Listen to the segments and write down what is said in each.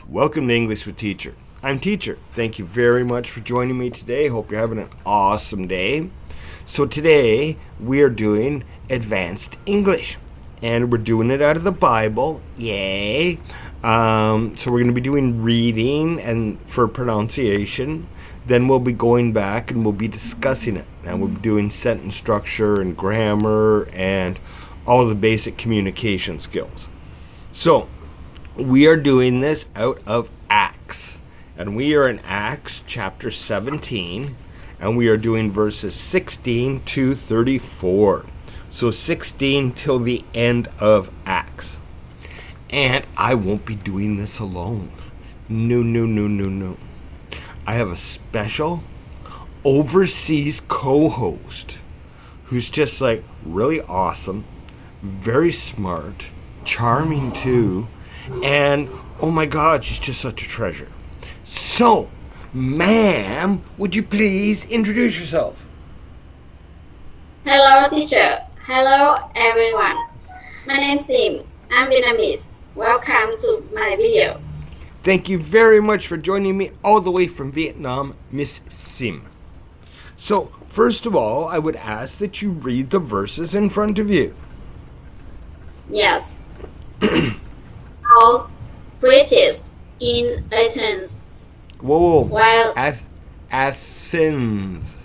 Welcome to English with Teacher. I'm Teacher. Thank you very much for joining me today. Hope you're having an awesome day. So today we are doing advanced English, and we're doing it out of the Bible. Yay! So we're going to be doing reading and for pronunciation. Then we'll be going back and we'll be discussing it. And we'll be doing sentence structure and grammar and all the basic communication skills. So we are doing this out of Acts. And we are in Acts chapter 17. And we are doing verses 16 to 34. So 16 till the end of Acts. And I won't be doing this alone. No. I have a special overseas co-host who's just like really awesome, very smart, charming too, and oh my God, she's just such a treasure. So, ma'am, would you please introduce yourself? Hello, teacher. Hello, everyone. My name is Sim. I'm Vietnamese. Welcome to my video. Thank you very much for joining me all the way from Vietnam, Miss Sim. So, first of all, I would ask that you read the verses in front of you. Yes. Paul preached in Athens. Whoa. While Athens.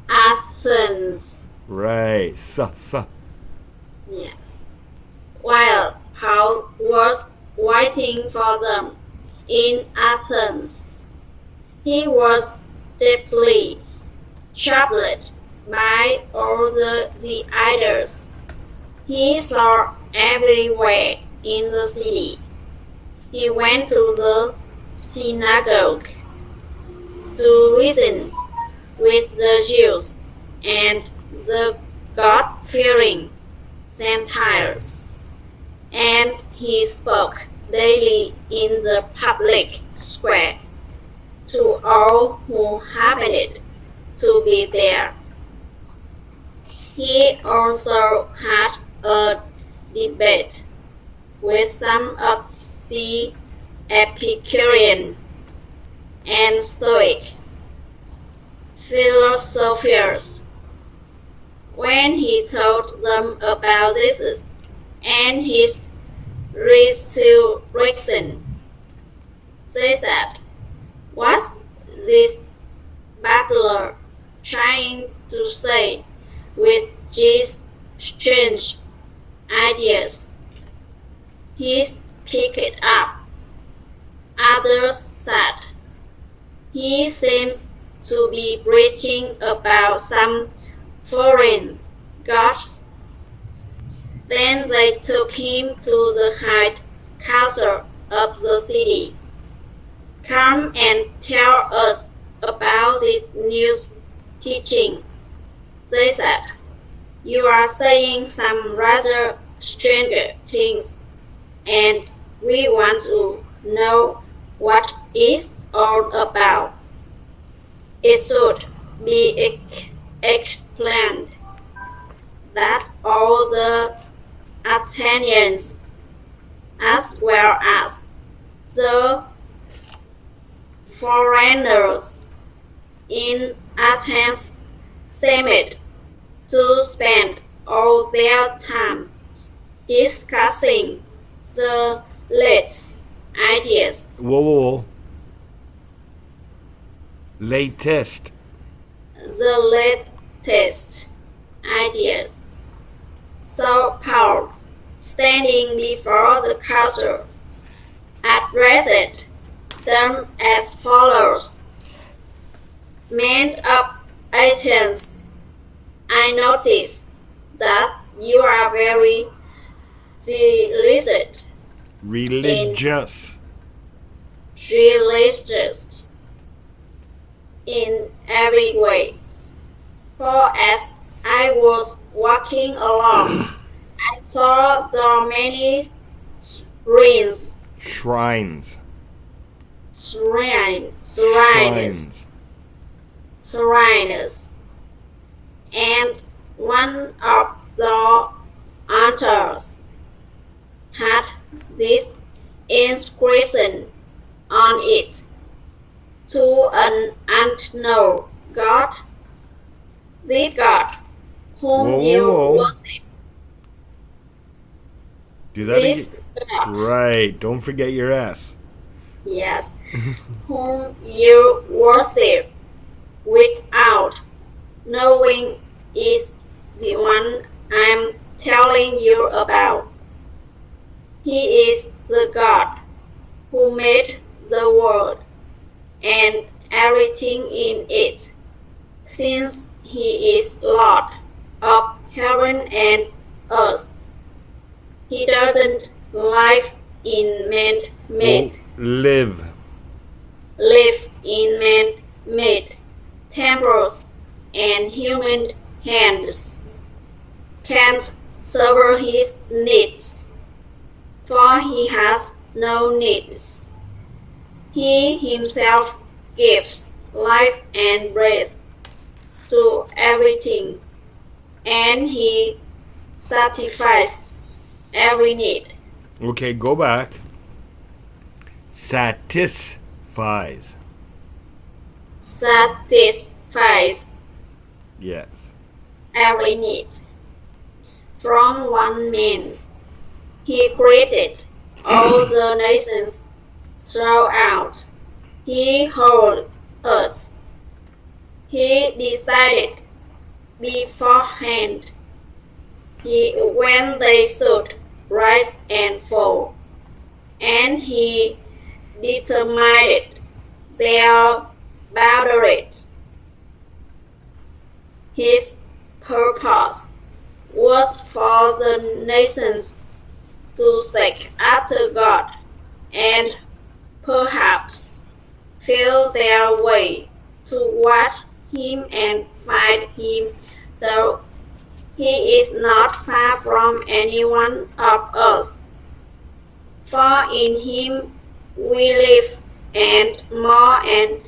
Athens. Right. Yes. While Paul was waiting for them in Athens, he was deeply troubled by all the idols he saw everywhere in the city. He went to the synagogue to reason with the Jews and the God-fearing Gentiles, and he spoke daily in the public square to all who happened to be there. He also had a debate with some of the Epicurean and Stoic philosophers. When he told them about Jesus and his resurrection, they said, "What's this babbler trying to say with these strange ideas? He's picked it up." Others said, "He seems to be preaching about some foreign gods." Then they took him to the high council of the city. "Come and tell us about this new teaching," they said. "You are saying some rather strange things, and we want to know what it's all about." It should be explained that all the Athenians, as well as the foreigners in Athens, seemed to spend all their time discussing the latest ideas. Whoa. Latest. The latest ideas. So Paul, standing before the council, addressed them as follows: "Men of Athens, I notice that you are very Religious. religious in every way. For as I was walking along, I saw there are many Shrines. shrines, and one of the altars had this inscription: on it to an unknown God. This God whom Whoa, you whoa, whoa. worship. Do that again. This God, Right. Don't forget your S. yes, whom you worship without knowing is the one I'm telling you about. He is the God who made the world and everything in it, since He is Lord of heaven and earth. He doesn't live in man-made, Live. live in man-made temples, and human hands can't serve his needs, for he has no needs. He himself gives life and breath to everything, and he satisfies every need. Okay, go back. Satisfies. Satisfies Yes. every need. From one man, he created all the nations throughout his whole earth. He decided beforehand when they should rise and fall, and he determined their boundaries. His purpose was for the nations to seek after God and perhaps feel their way toward Him and find Him, though He is not far from any one of us. For in Him we live and more and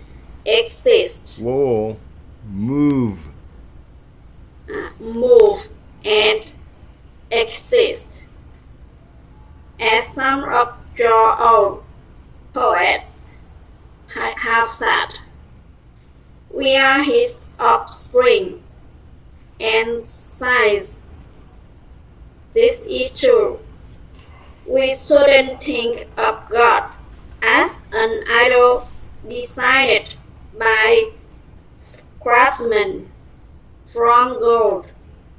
exist, Whoa. Move. move and exist. As some of your own poets have said, we are His offspring, and since this is true, we shouldn't think of God as an idol designed by craftsmen from gold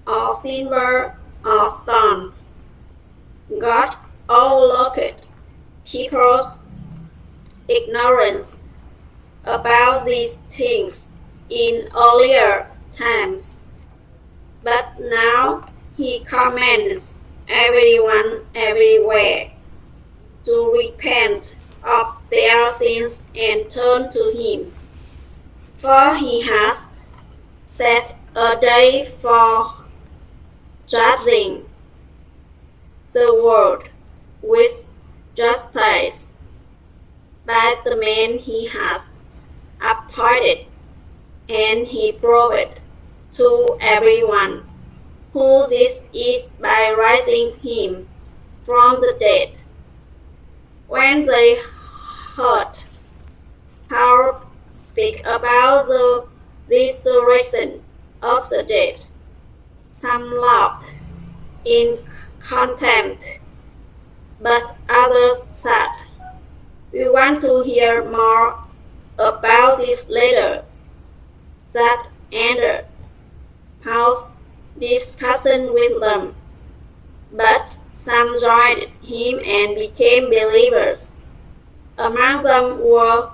or silver or stone. God overlooked people's ignorance about these things in earlier times, but now He commands everyone everywhere to repent of their sins and turn to Him, for He has set a day for judging the world with justice by the man He has appointed, and He proved to everyone who this is by raising Him from the dead. When they heard Paul speak about the resurrection of the dead, some laughed in contempt, but others said, we want to hear more about this later. That ended Paul's discussion with them, but some joined him and became believers. Among them were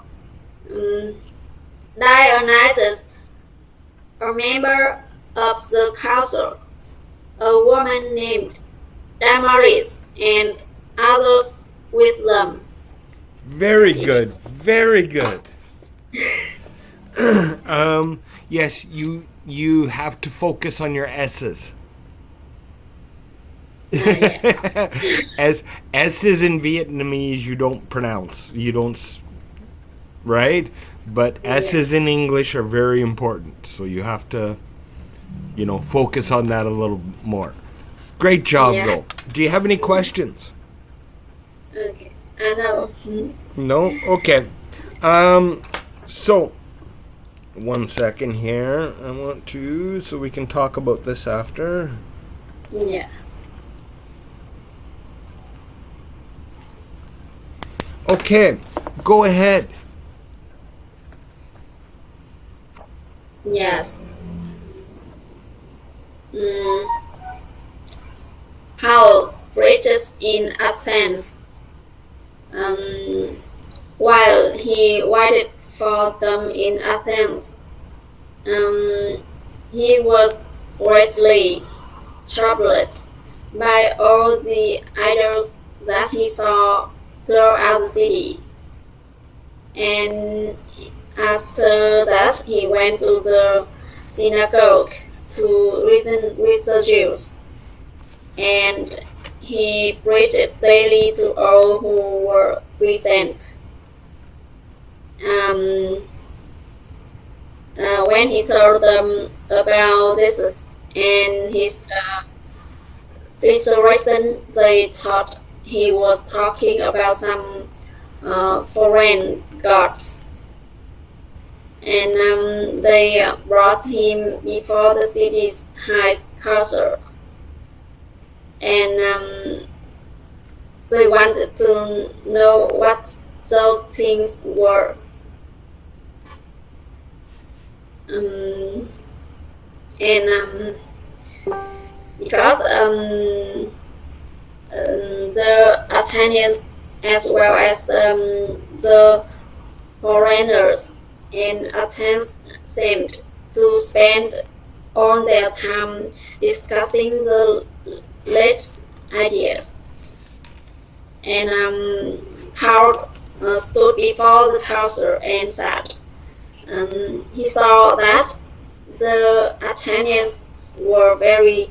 Dionysus, a member of the council, a woman named Damaris, and others with them. Very good. Very good. Yes, you have to focus on your S's. As S's in Vietnamese you don't pronounce. You don't, right? But S's in English are very important. So you have to, focus on that a little more. Great job, Yes. though. Do you have any questions? Okay. No. No? Okay. So, one second here. I want to, so we can talk about this after. Yeah. Okay, go ahead. Yes. Mm, Paul preaches in Athens. Um, while he waited for them in Athens, he was greatly troubled by all the idols that he saw throughout the city. And after that, he went to the synagogue to reason with the Jews. And he preached daily to all who were present. When he told them about Jesus and his resurrection, they thought he was talking about some foreign gods. And they brought him before the city's high council. And they wanted to know what those things were. And because the Athenians, as well as the foreigners in Athens, seemed to spend all their time discussing the latest ideas. And Paul stood before the council and said, he saw that the Athenians were very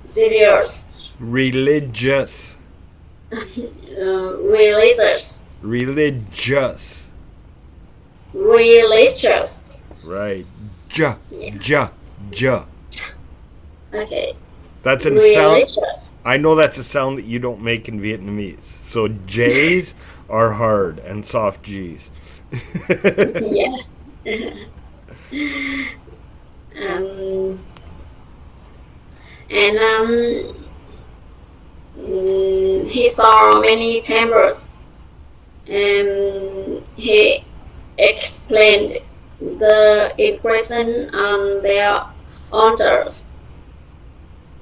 serious, Religious. religious, religious. Right. Yeah. Ja. Okay. That's a sound. Religious. I know that's a sound that you don't make in Vietnamese. So J's are hard and soft G's. Yes. um, and he saw many temples, and he explained the impression on their altars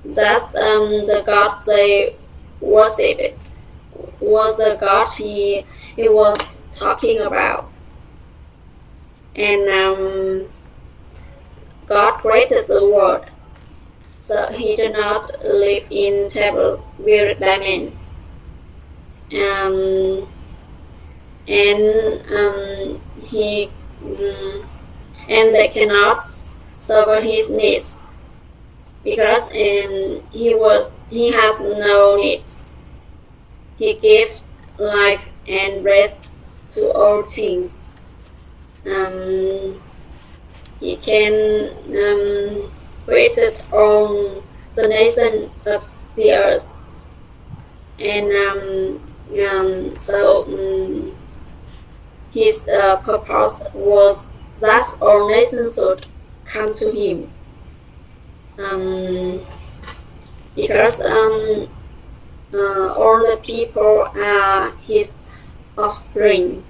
that the god they worshipped was the god he was talking about. And God created the world, so he did not live in temple built by men. And he and they cannot serve his needs because he has no needs. He gives life and breath to all things. He can create on the nation of the earth, and so his purpose was that all nations should come to him, because all the people are his offspring.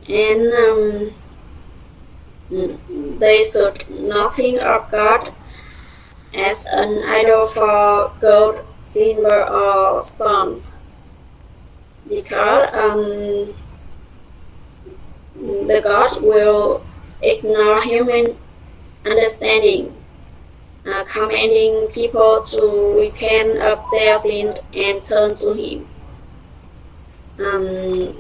And they should not think of God as an idol for gold, silver, or stone, because the God will ignore human understanding, commanding people to repent of their sins and turn to Him. And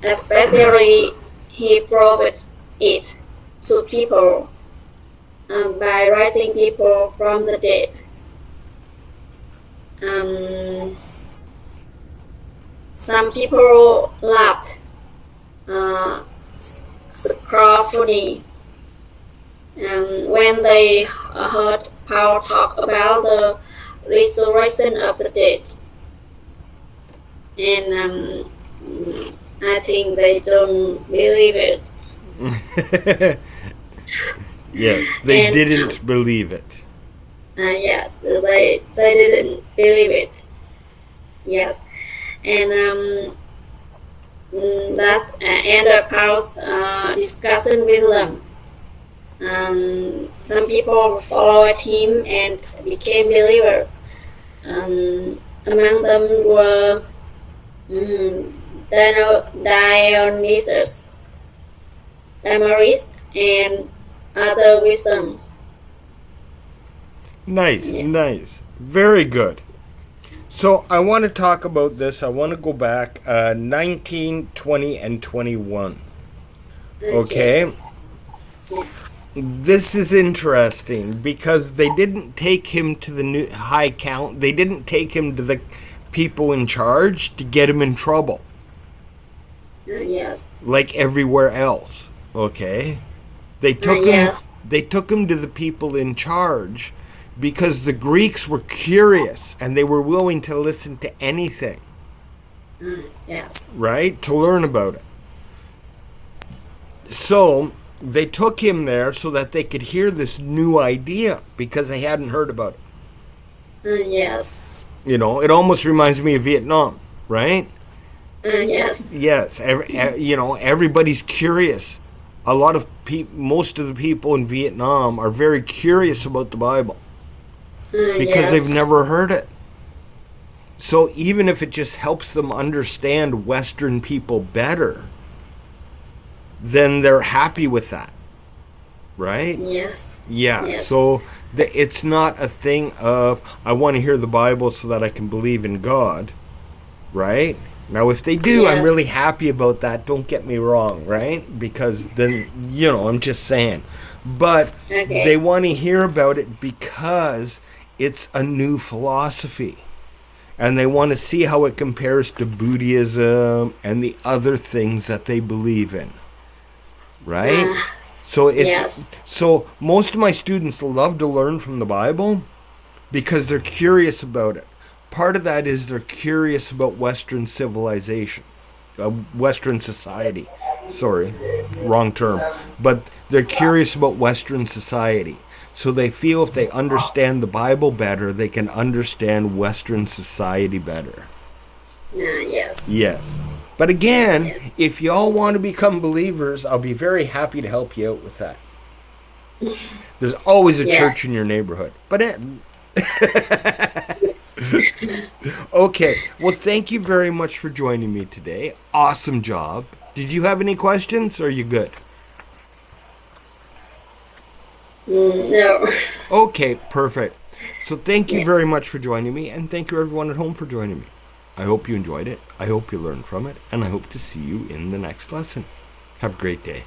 especially he proved it to people by raising people from the dead. Some people laughed scornfully when they heard Paul talk about the resurrection of the dead. and I think they don't believe it. Yes, they And didn't believe it. yes, they didn't believe it. Yes, and that ended Paul's discussion with them. Some people followed him and became believers. Among them were Dionysius, Damaris, and other wisdom. Nice, Yeah. nice. Very good. So I want to talk about this. I want to go back 19, 20, and 21. Okay? Yeah. This is interesting because they didn't take him to the new high count. They didn't take him to the people in charge to get him in trouble Yes. like everywhere else. Okay? They took Yes. him they took him to the people in charge because the Greeks were curious and they were willing to listen to anything, Yes. right? To learn about it. So they took him there so that they could hear this new idea because they hadn't heard about it. Yes. You know, it almost reminds me of Vietnam, right? Yes. Yes, everybody's curious. A lot of most of the people in Vietnam are very curious about the Bible because yes. they've never heard it. So even if it just helps them understand Western people better, then they're happy with that, right? Yes. Yeah, Yes. so it's not a thing of, I want to hear the Bible so that I can believe in God, right? Now, if they do, I'm Yes. really happy about that. Don't get me wrong, right? Because then, I'm just saying. But Okay. they want to hear about it because it's a new philosophy. And they want to see how it compares to Buddhism and the other things that they believe in. Right? So yes. so most of my students love to learn from the Bible because they're curious about it. Part of that is they're curious about Western civilization, Western society. Sorry, wrong term. But they're curious about Western society. So they feel if they understand the Bible better, they can understand Western society better. Yes. Yes. But again, Yes. if y'all want to become believers, I'll be very happy to help you out with that. There's always a Yes. church in your neighborhood. But okay. Well, thank you very much for joining me today. Awesome job. Did you have any questions? Or are you good? No. Okay, perfect. So thank you Yes. very much for joining me, and thank you everyone at home for joining me. I hope you enjoyed it. I hope you learned from it, and I hope to see you in the next lesson. Have a great day.